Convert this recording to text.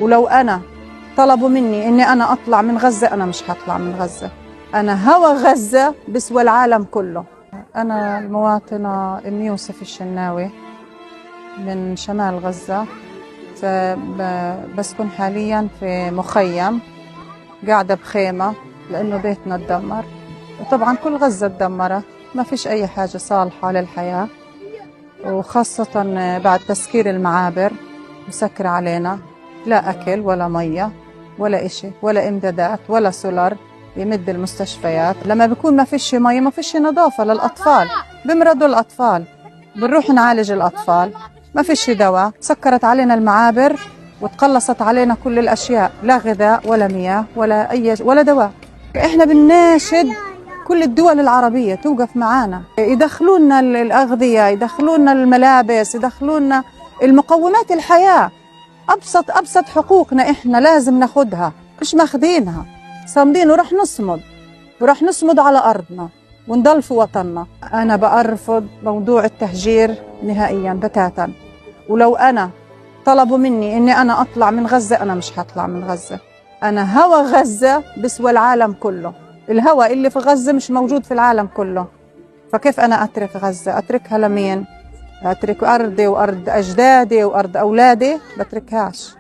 ولو أنا طلبوا مني إني أنا أطلع من غزة أنا مش هطلع من غزة. أنا هوا غزة بسوى العالم كله. أنا المواطنة أم يوسف الشناوي من شمال غزة، بسكن حاليا في مخيم، قاعدة بخيمة لأنه بيتنا تدمر، وطبعا كل غزة تدمرت، ما فيش أي حاجة صالحة للحياة، وخاصة بعد تسكير المعابر مسكر علينا، لا أكل ولا مية ولا إشي ولا إمدادات ولا سولر يمد المستشفيات. لما بيكون ما فيش مية ما فيش نظافة للأطفال، بمرضوا الأطفال، بنروح نعالج الأطفال، ما فيش دواء، سكرت علينا المعابر وتقلصت علينا كل الأشياء، لا غذاء ولا مياه ولا دواء. إحنا بنناشد كل الدول العربية توقف معانا، يدخلونا الأغذية، يدخلونا الملابس، يدخلونا المقومات الحياة، أبسط حقوقنا إحنا لازم ناخدها، مش ماخدينها، صامدين، وراح نصمد على أرضنا ونضل في وطننا. أنا بأرفض موضوع التهجير نهائيا بتاتا، ولو أنا طلبوا مني إني أنا أطلع من غزة أنا مش هطلع من غزة. أنا هوا غزة بسوى العالم كله، الهوا اللي في غزة مش موجود في العالم كله، فكيف أنا أترك غزة؟ أتركها لمين؟ أترك أرضي وأرض أجدادي وأرض أولادي؟ بتركهاش.